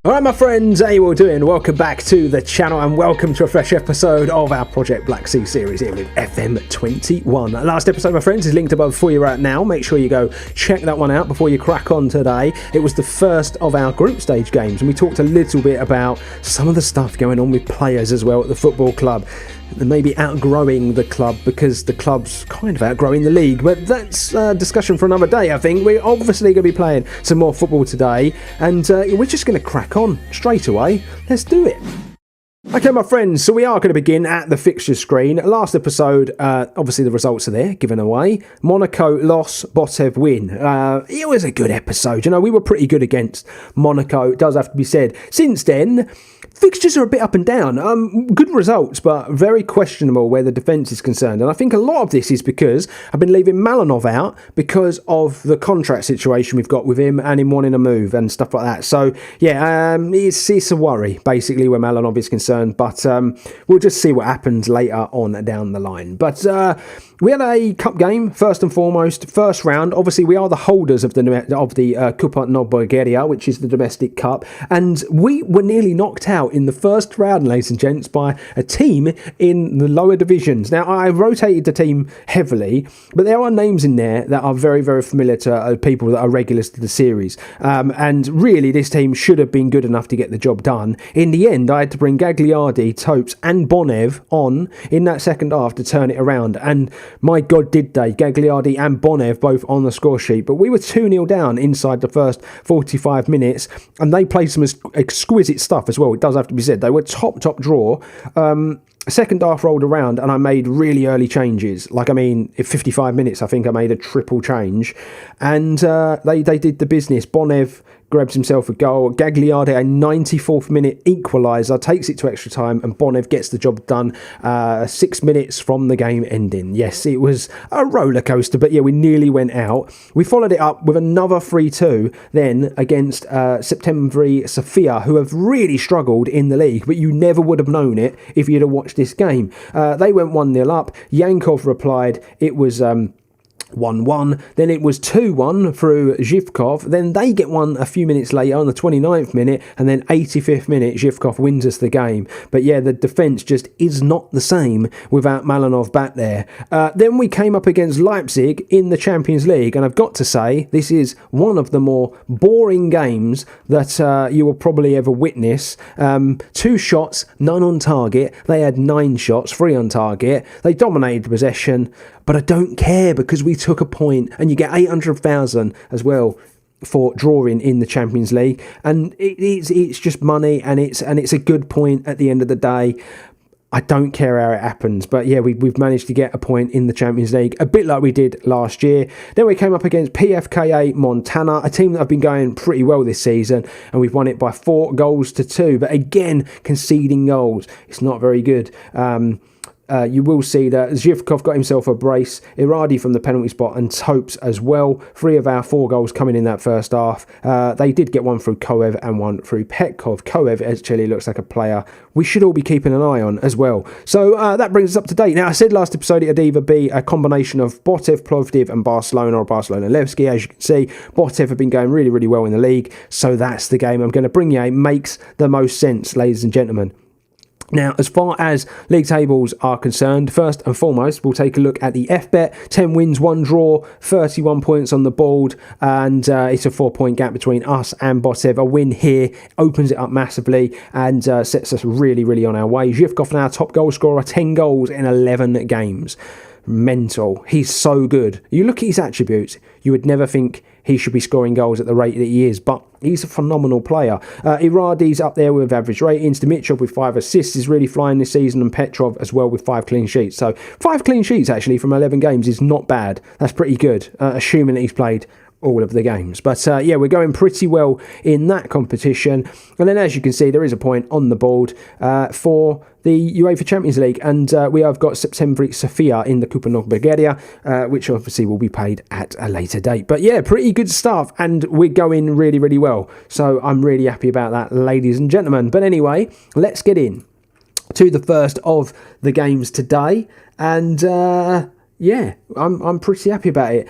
Alright my friends, how you all doing? Welcome back to the channel and welcome to a fresh episode of our Project Black Sea series here with FM21. Last episode, my friends, is linked above for you right now. Make sure you go check that one out before you crack on today. It was the first of our group stage games and we talked a little bit about some of the stuff going on with players as well at the football club. Maybe outgrowing the club because the club's kind of outgrowing the league, but that's a discussion for another day. I think we're obviously going to be playing some more football today and we're just going to crack on straight away. Let's do it. Okay my friends, so we are going to begin at the fixture screen. Last episode, obviously the results are there, given away. Monaco loss, Botev win. It was a good episode, you know, we were pretty good against Monaco, it does have to be said. Since then, fixtures are a bit up and down. Good results, but very questionable where the defence is concerned. And I think a lot of this is because I've been leaving Malinov out because of the contract situation we've got with him and him wanting to move and stuff like that. So, yeah, it's a worry, basically, where Malinov is concerned. But we'll just see what happens later on down the line. But we had a cup game, first and foremost, first round. Obviously, we are the holders of the Kupa Nov Bulgaria, which is the domestic cup. And we were nearly knocked out in the first round, ladies and gents, by a team in the lower divisions. Now, I rotated the team heavily, but there are names in there that are very, very familiar to people that are regulars to the series. And really, this team should have been good enough to get the job done. In the end, I had to bring Gagliardi, Topes and Bonev on in that second half to turn it around. And my God, did they. Gagliardi and Bonev both on the score sheet. But we were 2-0 down inside the first 45 minutes. And they played some exquisite stuff as well. It does have to be said. They were top draw. Second half rolled around and I made really early changes. Like, I mean, in 55 minutes, I think I made a triple change. And they did the business. Bonev grabs himself a goal. Gagliardi, a 94th minute equaliser, takes it to extra time and Bonev gets the job done 6 minutes from the game ending. Yes, it was a roller coaster, but yeah, we nearly went out. We followed it up with another 3-2 then against Septembri Sofia, who have really struggled in the league, but you never would have known it if you'd have watched this game. They went 1-0 up. Yankov replied. It was 1-1, then it was 2-1 through Zhivkov, then they get one a few minutes later on the 29th minute, and then 85th minute Zhivkov wins us the game. But yeah, the defence just is not the same without Malinov back there. Then we came up against Leipzig in the Champions League, and I've got to say, this is one of the more boring games that you will probably ever witness. 2 shots, none on target. They had 9 shots, 3 on target. They dominated the possession, but I don't care because we took a point and you get 800,000 as well for drawing in the Champions League, and it's just money and it's a good point at the end of the day. I don't care how it happens, but yeah, we've managed to get a point in the Champions League, a bit like we did last year. Then we came up against PFKA Montana, a team that have been going pretty well this season, and we've won it by 4-2. But again, conceding goals, it's not very good. You will see that Zhivkov got himself a brace, Iradi from the penalty spot and Topes as well. 3 of our 4 goals coming in that first half. They did get one through Koev and one through Petkov. Koev actually looks like a player we should all be keeping an eye on as well. So that brings us up to date. Now, I said last episode it'd either be a combination of Botev, Plovdiv and Barcelona or Barcelona Levski. As you can see, Botev have been going really, really well in the league. So that's the game I'm going to bring you. It makes the most sense, ladies and gentlemen. Now, as far as league tables are concerned, first and foremost, we'll take a look at the FBet. 10 wins, 1 draw, 31 points on the board, and it's a 4-point gap between us and Botev. A win here opens it up massively and sets us really, really on our way. Zhivkov now top goal scorer, 10 goals in 11 games. Mental. He's so good. You look at his attributes, you would never think he should be scoring goals at the rate that he is, but he's a phenomenal player. Iradi's up there with average ratings. Dimitrov with 5 assists is really flying this season, and Petrov as well with 5 clean sheets. So 5 clean sheets actually from 11 games is not bad. That's pretty good, assuming that he's played all of the games. But yeah, we're going pretty well in that competition. And then as you can see, there is a point on the board for the UEFA Champions League, and we have got Septembri Sofia in the Kupa Nov Bulgaria, which obviously will be paid at a later date. But yeah, pretty good stuff, and we're going really, really well. So I'm really happy about that, ladies and gentlemen. But anyway, let's get in to the first of the games today, and yeah, I'm pretty happy about it.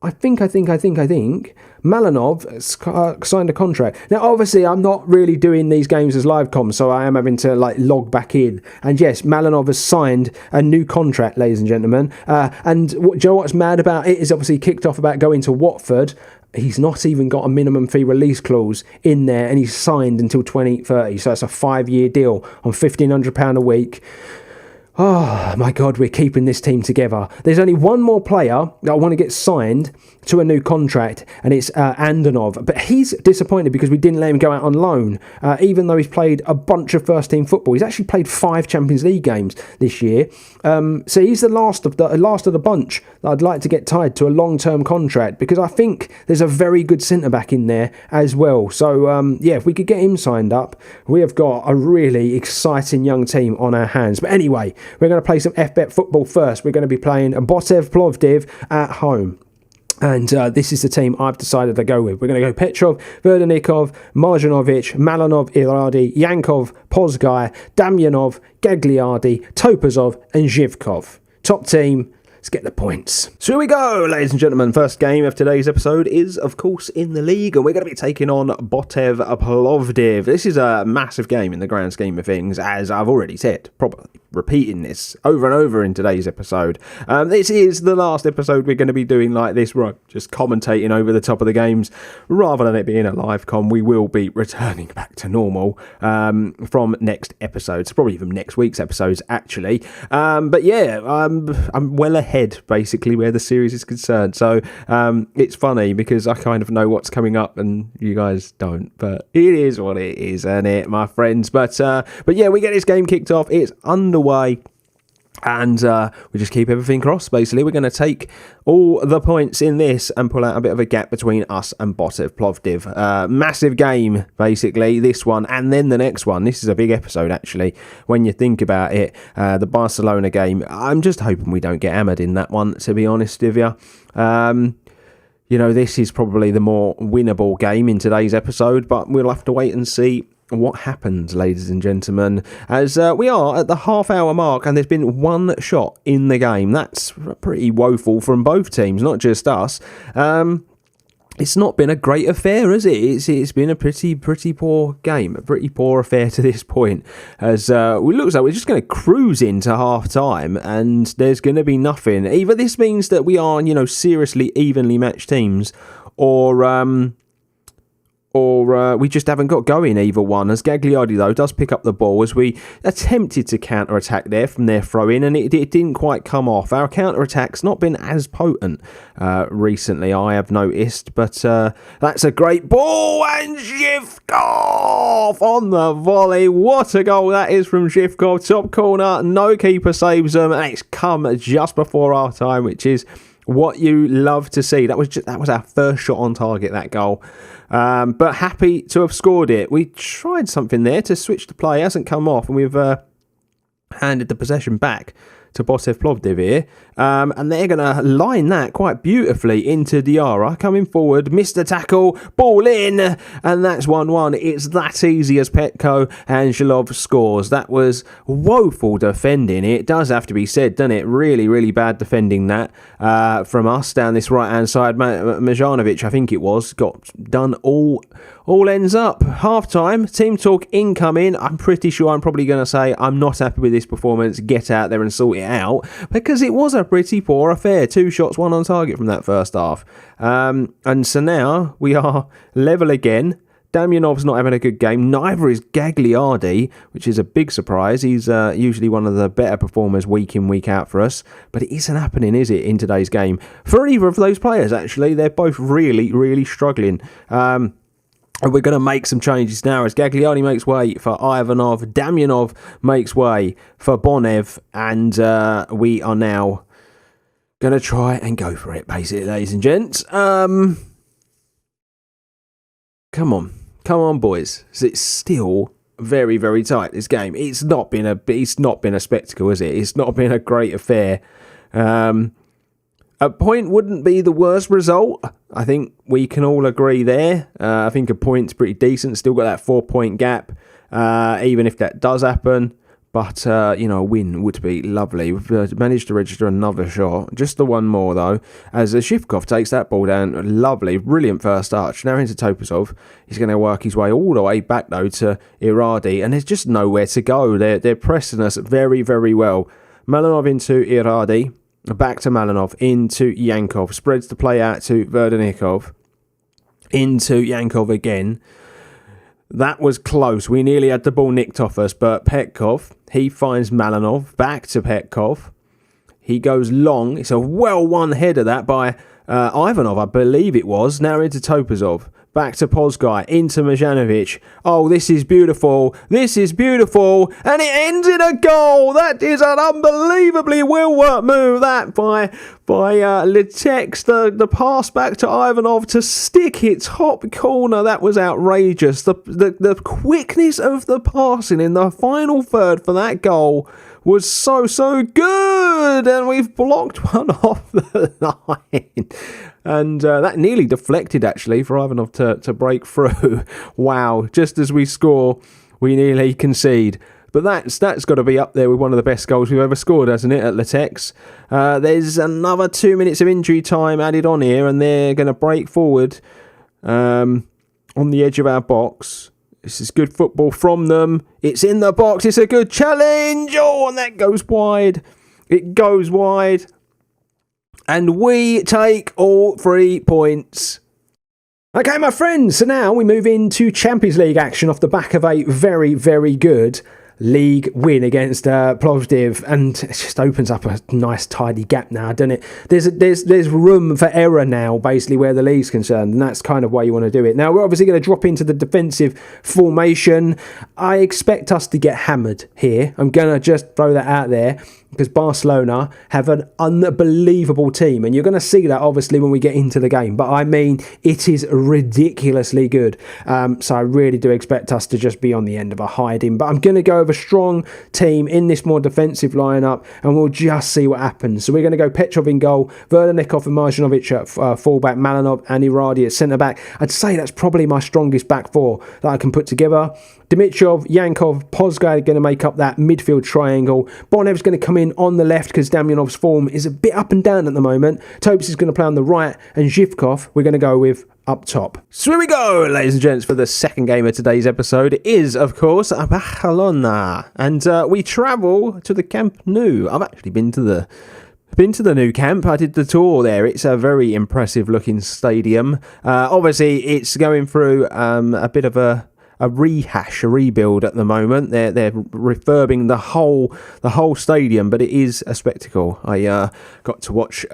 I think Malinov signed a contract. Now, obviously, I'm not really doing these games as live comms, so I am having to log back in. And yes, Malinov has signed a new contract, ladies and gentlemen. And do you know what's mad about it is obviously kicked off about going to Watford. He's not even got a minimum fee release clause in there, and he's signed until 2030. So it's a 5-year deal on £1,500 a week. Oh, my God, we're keeping this team together. There's only one more player that I want to get signed to a new contract, and it's Andanov. But he's disappointed because we didn't let him go out on loan, even though he's played a bunch of first-team football. He's actually played 5 Champions League games this year. So he's the last of the bunch that I'd like to get tied to a long-term contract, because I think there's a very good centre-back in there as well. So, yeah, if we could get him signed up, we have got a really exciting young team on our hands. But anyway, we're going to play some FBet football first. We're going to be playing Botev Plovdiv at home. And this is the team I've decided to go with. We're going to go Petrov, Verdenikov, Marjanovic, Malinov, Iradi, Yankov, Pozgai, Damyanov, Gagliardi, Topazov and Zhivkov. Top team. Let's get the points. So here we go, ladies and gentlemen. First game of today's episode is, of course, in the league, and we're going to be taking on Botev Plovdiv. This is a massive game in the grand scheme of things, as I've already said, probably repeating this over and over in today's episode. This is the last episode we're going to be doing like this, right? Just commentating over the top of the games, rather than it being a live com. We will be returning back to normal from next episodes, probably from next week's episodes, actually. But yeah, I'm well ahead, basically, where the series is concerned. So it's funny because I kind of know what's coming up and you guys don't, but it is what it is, isn't it, my friends? But yeah, we get this game kicked off. It's underway, and we just keep everything crossed. Basically, we're going to take all the points in this and pull out a bit of a gap between us and Botev Plovdiv. Massive game, basically, this one and then the next one. This is a big episode, actually, when you think about it. The Barcelona game, I'm just hoping we don't get hammered in that one, to be honest with you. You know, this is probably the more winnable game in today's episode, but we'll have to wait and see what happens, ladies and gentlemen, as we are at the half-hour mark and there's been one shot in the game. That's pretty woeful from both teams, not just us. It's not been a great affair, has it? It's been a pretty poor game, a pretty poor affair to this point, as it looks like we're just going to cruise into half-time and there's going to be nothing. Either this means that we are, you know, seriously evenly matched teams, or we just haven't got going, either one, as Gagliardi, though, does pick up the ball as we attempted to counter-attack there from their throw-in, and it didn't quite come off. Our counter-attack's not been as potent recently, I have noticed, but that's a great ball, and Zhivkov on the volley. What a goal that is from Zhivkov. Top corner, no keeper saves them, and it's come just before our time, which is what you love to see. That was our first shot on target, that goal. But happy to have scored it. We tried something there to switch the play. It hasn't come off, and we've handed the possession back to Botev Plovdiv here. And they're going to line that quite beautifully into Diarra. Coming forward, missed the tackle, ball in, and that's 1-1. It's that easy as Petko Angelov scores. That was woeful defending. It does have to be said, doesn't it? Really bad defending that from us down this right-hand side. Marjanovic, I think it was, got done all ends up. Half-time, team talk incoming. I'm pretty sure I'm probably going to say I'm not happy with this performance. Get out there and sort it out, because it was a pretty poor affair. 2 shots, 1 on target from that first half. And so now we are level again. Damyanov's not having a good game. Neither is Gagliardi, which is a big surprise. He's usually one of the better performers week in, week out for us. But it isn't happening, is it, in today's game? For either of those players, actually. They're both really struggling. And we're going to make some changes now as Gagliardi makes way for Ivanov. Damyanov makes way for Bonev. And we are now going to try and go for it, basically, ladies and gents. Come on, boys. It's still very tight, this game. It's not been a spectacle, is it? It's not been a great affair. A point wouldn't be the worst result. I think we can all agree there. I think a point's pretty decent. Still got that 4-point gap, even if that does happen. But, a win would be lovely. We've managed to register another shot. Just the one more, though, as Zhivkov takes that ball down. Lovely, brilliant first touch. Now into Topazov. He's going to work his way all the way back, though, to Iradi. And there's just nowhere to go. They're pressing us very, very well. Malinov into Iradi. Back to Malinov. Into Yankov. Spreads the play out to Verdenikov. Into Yankov again. That was close. We nearly had the ball nicked off us, but Petkov, he finds Malinov, back to Petkov. He goes long. It's a well-won header, that, by Ivanov, I believe it was. Now into Topazov. Back to Pozgai, into Majanovic. Oh, this is beautiful. This is beautiful. And it ends in a goal. That is an unbelievably well-worked move, that, by Litex. The pass back to Ivanov to stick it top corner. That was outrageous. The quickness of the passing in the final third for that goal was so good. And we've blocked one off the line. And that nearly deflected, actually, for Ivanov to break through. Wow, just as we score, we nearly concede. But that's got to be up there with one of the best goals we've ever scored, hasn't it, at Litex? There's another 2 minutes of injury time added on here, and they're going to break forward on the edge of our box. This is good football from them. It's in the box. It's a good challenge. Oh, and that goes wide. It goes wide. And we take all 3 points. Okay, my friends, so now we move into Champions League action off the back of a very, very good league win against Plovdiv, and it just opens up a nice tidy gap now, doesn't it? There's room for error now, basically, where the league's concerned, and that's kind of why you want to do it. Now, we're obviously going to drop into the defensive formation. I expect us to get hammered here. I'm going to just throw that out there, because Barcelona have an unbelievable team, and you're going to see that obviously when we get into the game, but I mean, it is ridiculously good. So I really do expect us to just be on the end of a hiding, but I'm going to go with a strong team in this more defensive lineup, and we'll just see what happens. So we're going to go Petrov in goal, Verdenikov and Marjanovic at fullback, Malinov and Iradi at centre-back. I'd say that's probably my strongest back four that I can put together. Dimitrov, Yankov, Pozgai are going to make up that midfield triangle. Bonev's going to come in on the left because Damyanov's form is a bit up and down at the moment. Topes is going to play on the right, and Zhivkov we're going to go with up top. So here we go, ladies and gents, for the second game of today's episode. It is, of course, Barcelona, and we travel to the Camp Nou. I've actually been to the new camp. I did the tour there. It's a very impressive looking stadium. Obviously, it's going through a bit of a rebuild at the moment. They're refurbing the whole stadium, but it is a spectacle. I got to watch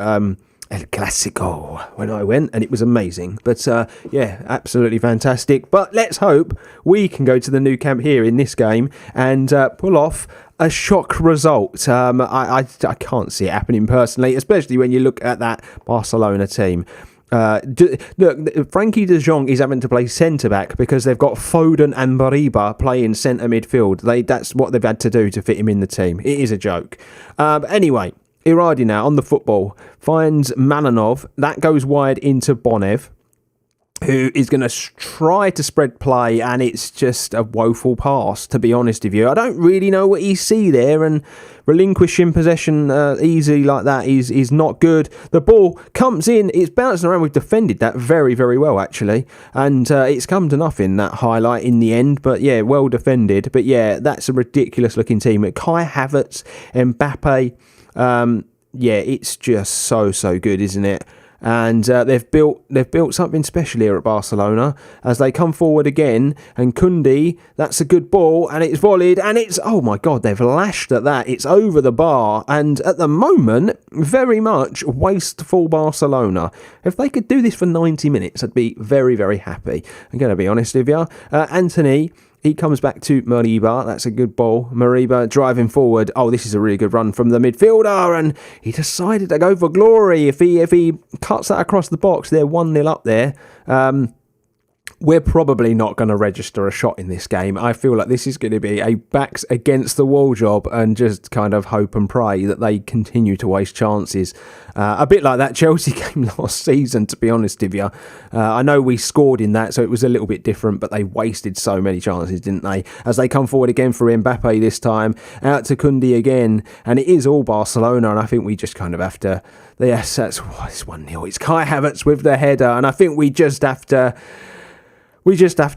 El Clásico when I went, and it was amazing. But yeah, absolutely fantastic. But let's hope we can go to the new camp here in this game and pull off a shock result. I can't see it happening personally, especially when you look at that Barcelona team. Look, Frankie de Jong is having to play centre-back because they've got Foden and Bariba playing centre midfield. That's what they've had to do to fit him in the team. It is a joke. Anyway, Iradi now on the football finds Malinov. That goes wide into Bonev, who is going to try to spread play, and it's just a woeful pass, to be honest with you. I don't really know what you see there, and relinquishing possession easy like that is not good. The ball comes in, it's bouncing around. We've defended that very, very well, actually, and it's come to nothing, that highlight in the end, but yeah, well defended. But yeah, that's a ridiculous looking team. Kai Havertz, Mbappe, yeah, it's just so good, isn't it? And they've built something special here at Barcelona as they come forward again. And Kundi, that's a good ball, and it's volleyed, and it's, oh my God, they've lashed at that. It's over the bar, and at the moment, very much wasteful Barcelona. If they could do this for 90 minutes, I'd be very, very happy. I'm going to be honest with you. Anthony, he comes back to Mariba. That's a good ball. Mariba driving forward. Oh, this is a really good run from the midfielder, and he decided to go for glory. If he cuts that across the box, they're 1-0 up there. we're probably not going to register a shot in this game. I feel like this is going to be a backs against the wall job and just kind of hope and pray that they continue to waste chances. A bit like that Chelsea game last season, to be honest with you. I know we scored in that, so it was a little bit different, but they wasted so many chances, didn't they? As they come forward again for Mbappe this time, out to Koundé again, and it is all Barcelona, and I think we just kind of have to... Yes, it's 1-0. It's Kai Havertz with the header, and I think we just have to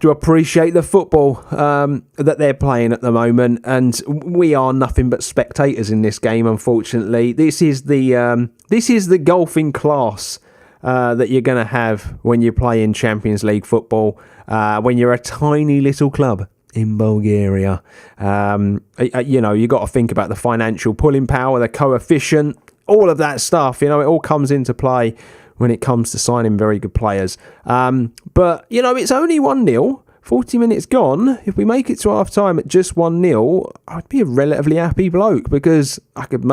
appreciate the football that they're playing at the moment, and we are nothing but spectators in this game. Unfortunately, this is the golfing class that you're going to have when you're playing Champions League football. When you're a tiny little club in Bulgaria, you got to think about the financial pulling power, the coefficient, all of that stuff. It all comes into play when it comes to signing very good players. But, it's only 1-0, 40 minutes gone. If we make it to half-time at just 1-0, I'd be a relatively happy bloke because I could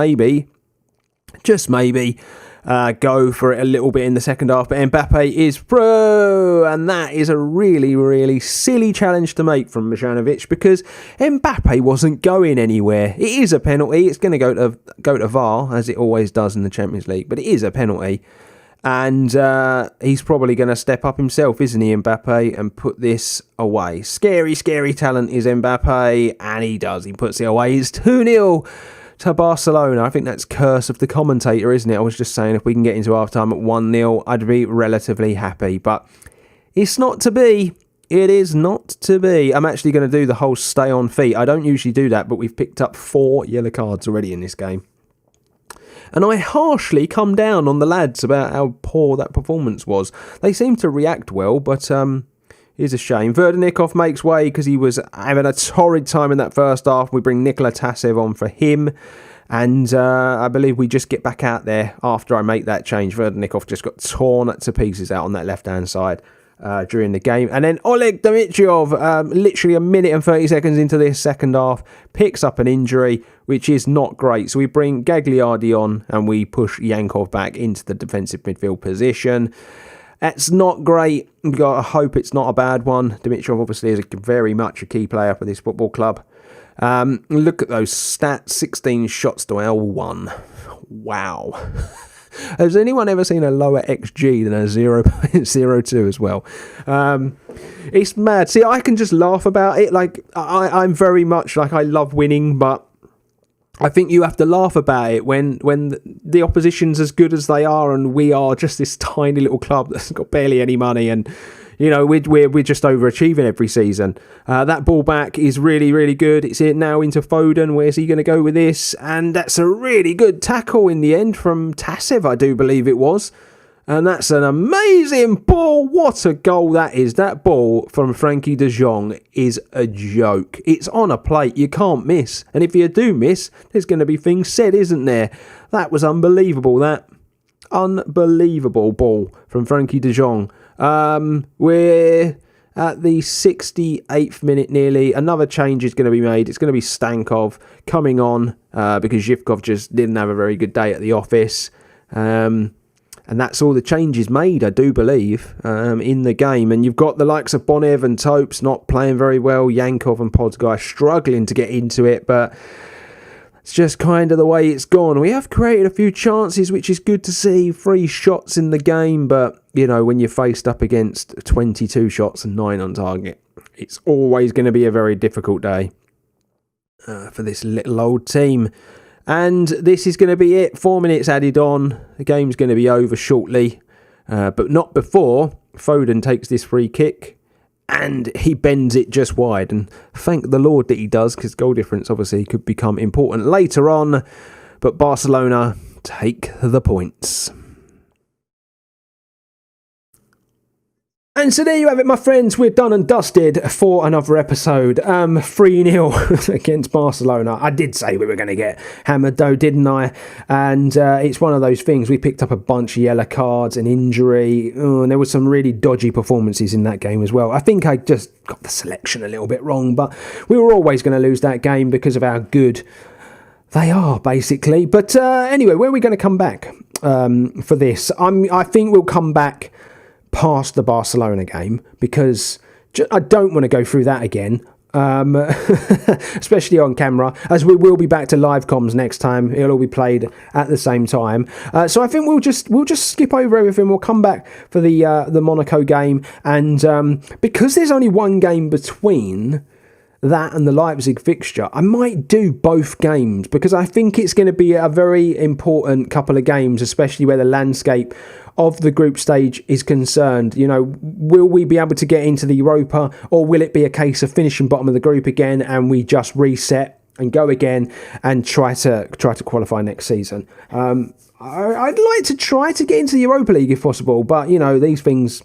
just maybe, go for it a little bit in the second half. But Mbappe is through, and that is a really, really silly challenge to make from Mihajlovic because Mbappe wasn't going anywhere. It is a penalty. It's going to go to VAR, as it always does in the Champions League, but it is a penalty. And he's probably going to step up himself, isn't he, Mbappe, and put this away. Scary, scary talent is Mbappe, and he does. He puts it away. It's 2-0 to Barcelona. I think that's curse of the commentator, isn't it? I was just saying if we can get into halftime at 1-0, I'd be relatively happy. But it's not to be. It is not to be. I'm actually going to do the whole stay on feet. I don't usually do that, but we've picked up 4 yellow cards already in this game. And I harshly come down on the lads about how poor that performance was. They seem to react well, but it's a shame. Verdenikov makes way because he was having a torrid time in that first half. We bring Nikola Tassev on for him. And I believe we just get back out there after I make that change. Verdenikov just got torn to pieces out on that left-hand side during the game. And then Oleg Dimitrov, literally a minute and 30 seconds into this second half, picks up an injury, which is not great. So we bring Gagliardi on and we push Yankov back into the defensive midfield position. That's not great. You've got to hope it's not a bad one. Dimitrov obviously is very much a key player for this football club. Look at those stats. 16 shots to L1. Wow. Has anyone ever seen a lower XG than a 0.02 as well? It's mad. See, I can just laugh about it. Like, I'm very much like I love winning, but I think you have to laugh about it when the opposition's as good as they are and we are just this tiny little club that's got barely any money and we're just overachieving every season. That ball back is really, really good. It's now into Foden. Where's he going to go with this? And that's a really good tackle in the end from Tassev, I do believe it was. And that's an amazing ball. What a goal that is. That ball from Frankie de Jong is a joke. It's on a plate. You can't miss. And if you do miss, there's going to be things said, isn't there? That was unbelievable, that. Unbelievable ball from Frankie de Jong. We're at the 68th minute nearly. Another change is going to be made. It's going to be Stankov coming on because Zhivkov just didn't have a very good day at the office. And that's all the changes made, I do believe, in the game. And you've got the likes of Bonev and Topes not playing very well. Yankov and Podsguy struggling to get into it, but it's just kind of the way it's gone. We have created a few chances, which is good to see. 3 shots in the game, but, when you're faced up against 22 shots and 9 on target, it's always going to be a very difficult day for this little old team. And this is going to be it. 4 minutes added on. The game's going to be over shortly. But not before Foden takes this free kick and he bends it just wide. And thank the Lord that he does, because goal difference obviously could become important later on. But Barcelona take the points. And so there you have it, my friends. We're done and dusted for another episode. 3-0 against Barcelona. I did say we were going to get hammered though, didn't I? And it's one of those things. We picked up a bunch of yellow cards, an injury. And there was some really dodgy performances in that game as well. I think I just got the selection a little bit wrong. But we were always going to lose that game because of how good they are, basically. But anyway, where are we going to come back for this? I think we'll come back past the Barcelona game because I don't want to go through that again. Especially on camera, as we will be back to live comms next time. It'll all be played at the same time. So I think we'll just skip over everything. We'll come back for the Monaco game, and because there's only one game between that and the Leipzig fixture, I might do both games, because I think it's going to be a very important couple of games, especially where the landscape of the group stage is concerned. You know, will we be able to get into the Europa, or will it be a case of finishing bottom of the group again and we just reset and go again and try to qualify next season? I'd like to try to get into the Europa League if possible, but you know, these things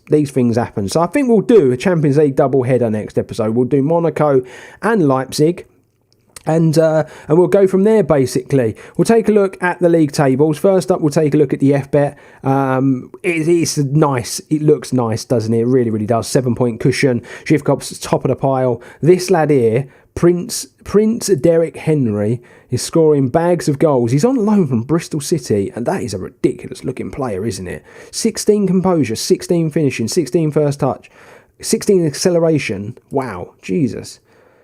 happen. So I think we'll do a Champions League double header next episode. We'll do Monaco and Leipzig. And we'll go from there, basically. We'll take a look at the league tables. First up, we'll take a look at the FBet. It's nice. It looks nice, doesn't it? It really, really does. 7-point cushion. Zhivkov's top of the pile. This lad here, Prince Derek Henry, is scoring bags of goals. He's on loan from Bristol City, and that is a ridiculous looking player, isn't it? 16 composure, 16 finishing, 16 first touch, 16 acceleration. Wow, Jesus.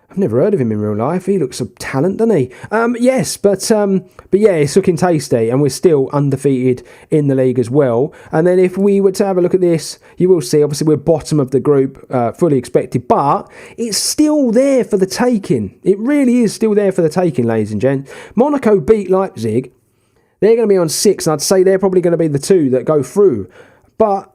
I've never heard of him in real life. He looks a talent, doesn't he? Yes, but yeah, it's looking tasty, and we're still undefeated in the league as well. And then if we were to have a look at this, you will see, obviously, we're bottom of the group, fully expected, but it's still there for the taking. It really is still there for the taking, ladies and gents. Monaco beat Leipzig. They're going to be on 6, and I'd say they're probably going to be the 2 that go through. But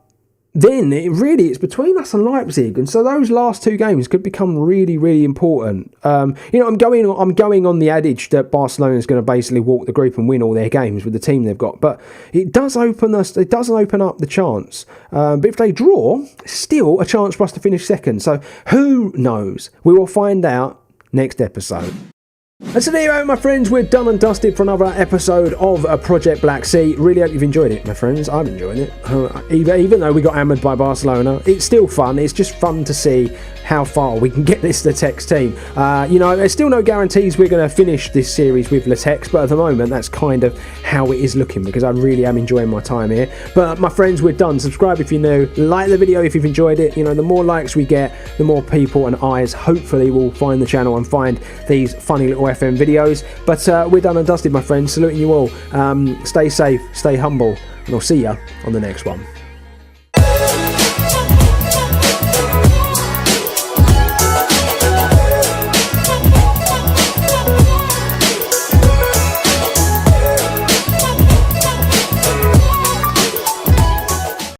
then it's between us and Leipzig, and so those last 2 games could become really, really important. You know, I'm going on the adage that Barcelona is going to basically walk the group and win all their games with the team they've got, but it doesn't open up the chance. But if they draw, still a chance for us to finish second. So who knows? We will find out next episode. And so there you have it, my friends. We're done and dusted for another episode of Project Black Sea. Really hope you've enjoyed it, my friends. I'm enjoying it. Even though we got hammered by Barcelona, it's still fun. It's just fun to see how far we can get this Litex team. You know, there's still no guarantees we're going to finish this series with Litex, but at the moment, that's kind of how it is looking, because I really am enjoying my time here. But my friends, we're done. Subscribe if you're new. Like the video if you've enjoyed it. You know, the more likes we get, the more people and eyes hopefully will find the channel and find these funny little FM videos. But we're done and dusted, my friends. Saluting you all. Stay safe, stay humble, and I'll see you on the next one.